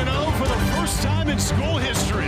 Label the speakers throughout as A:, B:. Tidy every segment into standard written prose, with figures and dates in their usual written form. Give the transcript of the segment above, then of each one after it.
A: 11-0 for the first time in school history.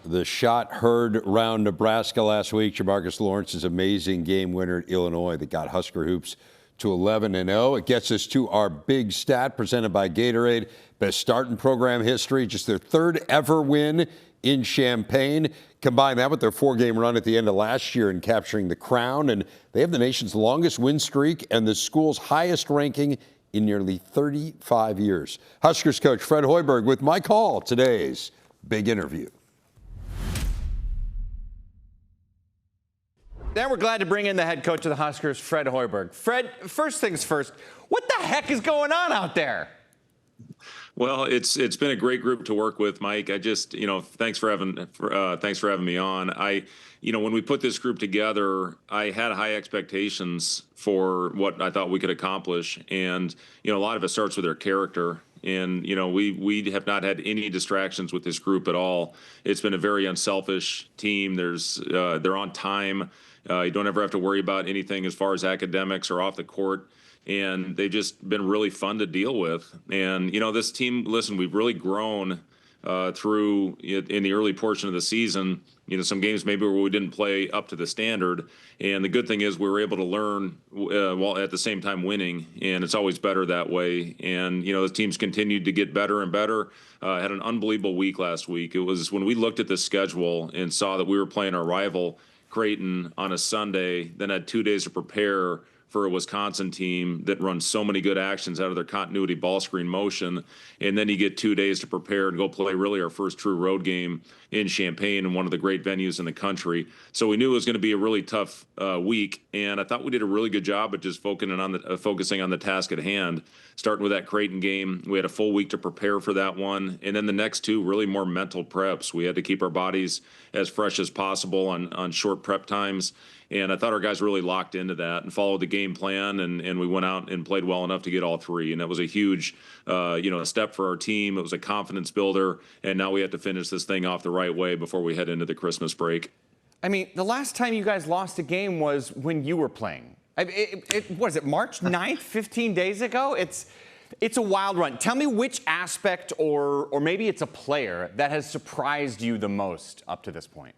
B: The shot heard around Nebraska last week. Jamarcus Lawrence's amazing game winner at Illinois that got Husker hoops to 11-0. It gets us to our big stat presented by Gatorade. Best start in program history. Just their third ever win in Champaign. Combine that with their 4-game run at the end of last year in capturing the crown. And they have the nation's longest win streak and the school's highest ranking in nearly 35 years. Huskers coach Fred Hoiberg with Mike Hall, today's big interview.
C: Now we're glad to bring in the head coach of the Huskers, Fred Hoiberg. Fred, first things first, what the heck is going on out there?
D: Well, it's been a great group to work with, Mike. I just, thanks for having me on. When we put this group together, I had high expectations for what I thought we could accomplish, and a lot of it starts with their character. And we have not had any distractions with this group at all. It's been a very unselfish team. They're on time. You don't ever have to worry about anything as far as academics or off the court. And they've just been really fun to deal with. And, this team, listen, we've really grown through in the early portion of the season. Some games maybe where we didn't play up to the standard. And the good thing is we were able to learn while at the same time winning. And it's always better that way. And, the teams continued to get better and better. Had an unbelievable week last week. It was when we looked at the schedule and saw that we were playing our rival, Creighton, on a Sunday, then had 2 days to prepare for a Wisconsin team that runs so many good actions out of their continuity ball screen motion. And then you get 2 days to prepare and go play really our first true road game in Champaign, in one of the great venues in the country. So we knew it was going to be a really tough week. And I thought we did a really good job at just focusing on the task at hand, starting with that Creighton game. We had a full week to prepare for that one. And then the next two, really more mental preps. We had to keep our bodies as fresh as possible on short prep times. And I thought our guys really locked into that and followed the game plan, and we went out and played well enough to get all three. And that was a huge, step for our team. It was a confidence builder, and now we have to finish this thing off the right way before we head into the Christmas break.
C: I mean, the last time you guys lost a game was when you were playing. Was it March 9th, 15 days ago? It's a wild run. Tell me which aspect, or maybe it's a player, that has surprised you the most up to this point.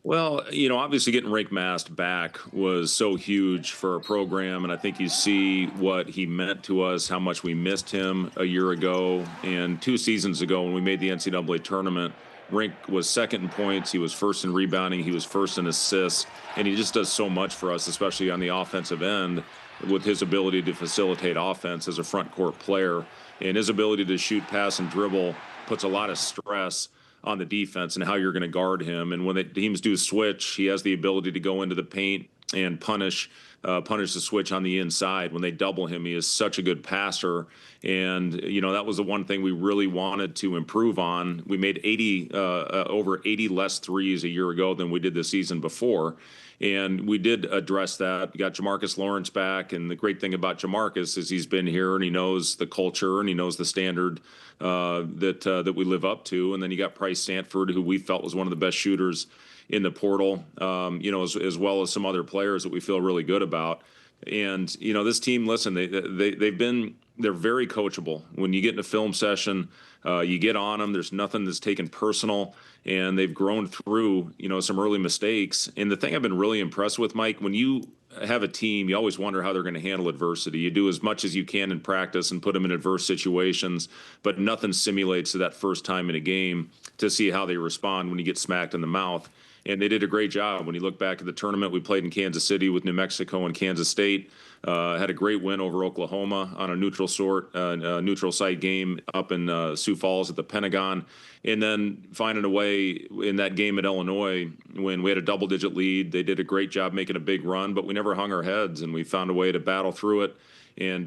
D: Well, obviously getting Rienk Mast back was so huge for our program, and I think you see what he meant to us, how much we missed him a year ago. And 2 seasons ago when we made the NCAA tournament, Rienk was second in points, he was first in rebounding, he was first in assists, and he just does so much for us, especially on the offensive end, with his ability to facilitate offense as a front court player. And his ability to shoot, pass, and dribble puts a lot of stress on the defense and how you're going to guard him. And when the teams do switch, he has the ability to go into the paint and punish the switch on the inside. When they double him, he is such a good passer. And, that was the one thing we really wanted to improve on. We made over 80 less threes a year ago than we did the season before. And we did address that. We got Jamarcus Lawrence back, and the great thing about Jamarcus is he's been here and he knows the culture and he knows the standard that we live up to. And then you got Price Stanford, who we felt was one of the best shooters in the portal, as well as some other players that we feel really good about. And this team, listen, they're very coachable. When you get in a film session, you get on them. There's nothing that's taken personal, and they've grown through some early mistakes. And the thing I've been really impressed with, Mike, when you have a team, you always wonder how they're going to handle adversity. You do as much as you can in practice and put them in adverse situations, but nothing simulates to that first time in a game to see how they respond when you get smacked in the mouth. And they did a great job. When you look back at the tournament, we played in Kansas City with New Mexico and Kansas State. Had a great win over Oklahoma on a neutral site game up in Sioux Falls at the Pentagon. And then finding a way in that game at Illinois when we had a double-digit lead. They did a great job making a big run, but we never hung our heads, and we found a way to battle through it and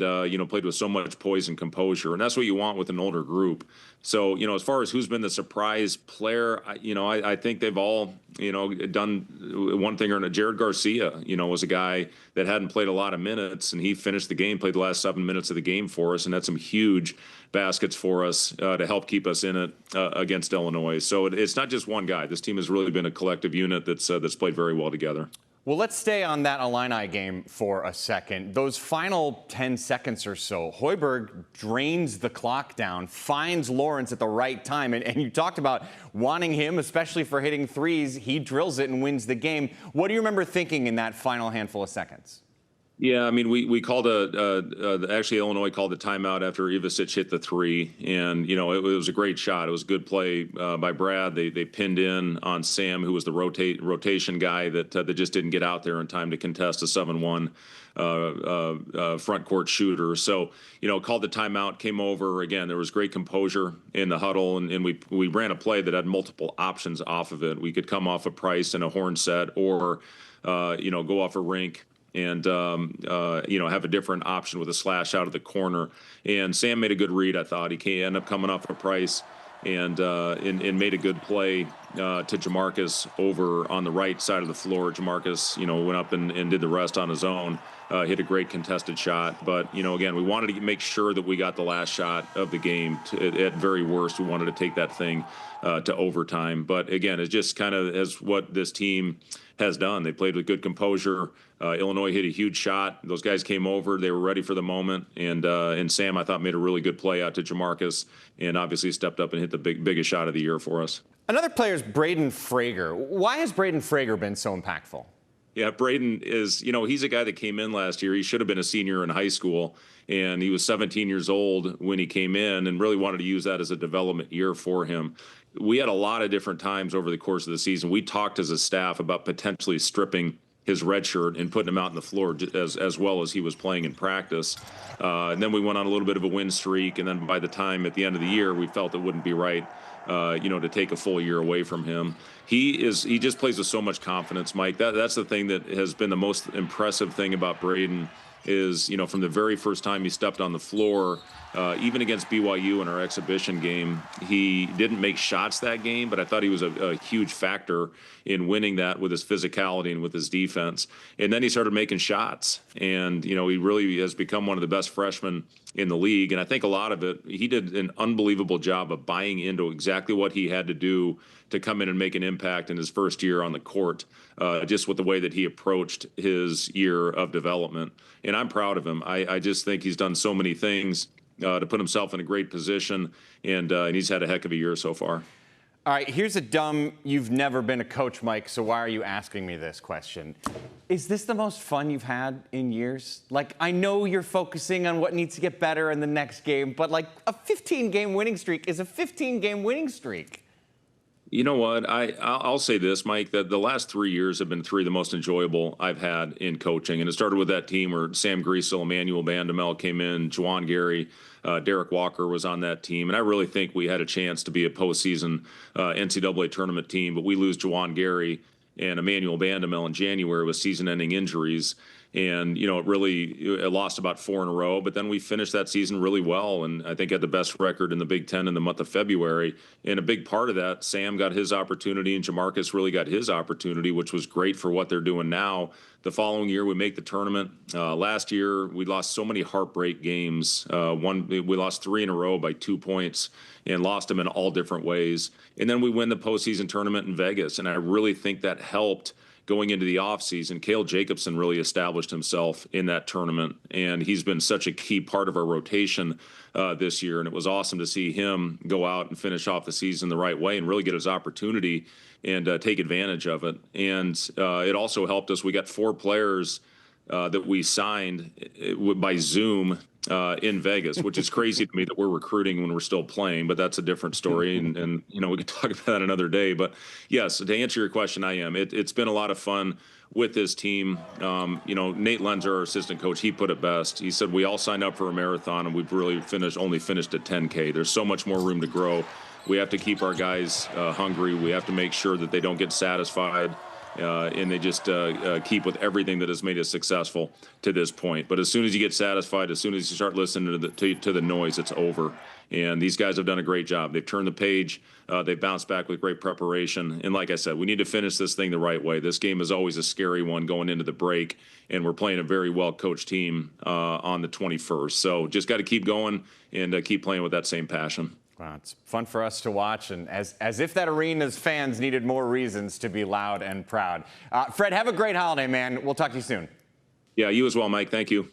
D: played with so much poise and composure, and that's what you want with an older group. So, as far as who's been the surprise player, I think they've all, done one thing or another. Jared Garcia, was a guy that hadn't played a lot of minutes, and he finished the game, played the last 7 minutes of the game for us, and had some huge baskets for us to help keep us in it against Illinois. So it's not just one guy. This team has really been a collective unit that's played very well together.
C: Well, let's stay on that Illini game for a second. Those final 10 seconds or so, Hoiberg drains the clock down, finds Lawrence at the right time. And you talked about wanting him, especially for hitting threes. He drills it and wins the game. What do you remember thinking in that final handful of seconds?
D: Yeah, I mean, we called actually Illinois called a timeout after Ivasic hit the three, and it was a great shot. It was a good play by Brad. They pinned in on Sam, who was the rotation guy that just didn't get out there in time to contest a 7-1 front court shooter. So called the timeout, came over again. There was great composure in the huddle, and we ran a play that had multiple options off of it. We could come off a Price and a horn set, or go off a Rienk and have a different option with a slash out of the corner. And Sam made a good read, I thought. He ended up coming off a Price and made a good play to Jamarcus over on the right side of the floor. Jamarcus, went up and did the rest on his own. Hit a great contested shot. But, again, we wanted to make sure that we got the last shot of the game. At very worst, we wanted to take that thing to overtime. But, again, it's just kind of as what this team has done. They played with good composure. Illinois hit a huge shot. Those guys came over. They were ready for the moment. And Sam, I thought, made a really good play out to Jamarcus, and obviously stepped up and hit the biggest shot of the year for us.
C: Another player is Braden Frager. Why has Braden Frager been so impactful?
D: Yeah, Braden is, he's a guy that came in last year. He should have been a senior in high school, and he was 17 years old when he came in, and really wanted to use that as a development year for him. We had a lot of different times over the course of the season. We talked as a staff about potentially stripping his red shirt and putting him out on the floor as well as he was playing in practice. And then we went on a little bit of a win streak, and then by the time at the end of the year, we felt it wouldn't be right to take a full year away from him. He just plays with so much confidence, Mike. That's the thing that has been the most impressive thing about Braden is, from the very first time he stepped on the floor, even against BYU in our exhibition game, he didn't make shots that game, but I thought he was a huge factor in winning that with his physicality and with his defense. And then he started making shots, and, he really has become one of the best freshmen in the league. And I think a lot of it, he did an unbelievable job of buying into exactly what he had to do to come in and make an impact in his first year on the court, just with the way that he approached his year of development. And I'm proud of him. I just think he's done so many things to put himself in a great position, and he's had a heck of a year so far.
C: All right, here's a dumb, you've never been a coach, Mike, so why are you asking me this question? Is this the most fun you've had in years? Like, I know you're focusing on what needs to get better in the next game, but like a 15-game winning streak is a 15-game winning streak.
D: You know what? I'll say this, Mike, that the last 3 years have been three of the most enjoyable I've had in coaching. And it started with that team where Sam Griesel, Emmanuel Bandamel came in, Juwan Gary, Derek Walker was on that team. And I really think we had a chance to be a postseason NCAA tournament team, but we lose Juwan Gary and Emmanuel Bandamel in January with season-ending injuries. And, it lost about 4 in a row, but then we finished that season really well. And I think had the best record in the Big Ten in the month of February. And a big part of that, Sam got his opportunity and Jamarcus really got his opportunity, which was great for what they're doing now. The following year, we make the tournament. Last year, we lost so many heartbreak games. We lost 3 in a row by 2 points and lost them in all different ways. And then we win the postseason tournament in Vegas. And I really think that helped going into the offseason. Cale Jacobson really established himself in that tournament, and he's been such a key part of our rotation this year. And it was awesome to see him go out and finish off the season the right way and really get his opportunity and take advantage of it. And it also helped us. We got 4 players that we signed by Zoom in Vegas, which is crazy to me that we're recruiting when we're still playing, but that's a different story. And we could talk about that another day. But yes, to answer your question, I am. It's been a lot of fun with this team. Nate Lenzer, our assistant coach, he put it best. He said, we all signed up for a marathon and we've really only finished at 10K. There's so much more room to grow. We have to keep our guys hungry. We have to make sure that they don't get satisfied and they just keep with everything that has made us successful to this point. But as soon as you get satisfied, as soon as you start listening to the noise, it's over. And these guys have done a great job. They've turned the page. They've bounced back with great preparation. And like I said, we need to finish this thing the right way. This game is always a scary one going into the break, and we're playing a very well-coached team on the 21st. So just got to keep going and keep playing with that same passion.
C: Wow, it's fun for us to watch, and as if that arena's fans needed more reasons to be loud and proud. Fred, have a great holiday, man. We'll talk to you soon.
D: Yeah, you as well, Mike. Thank you.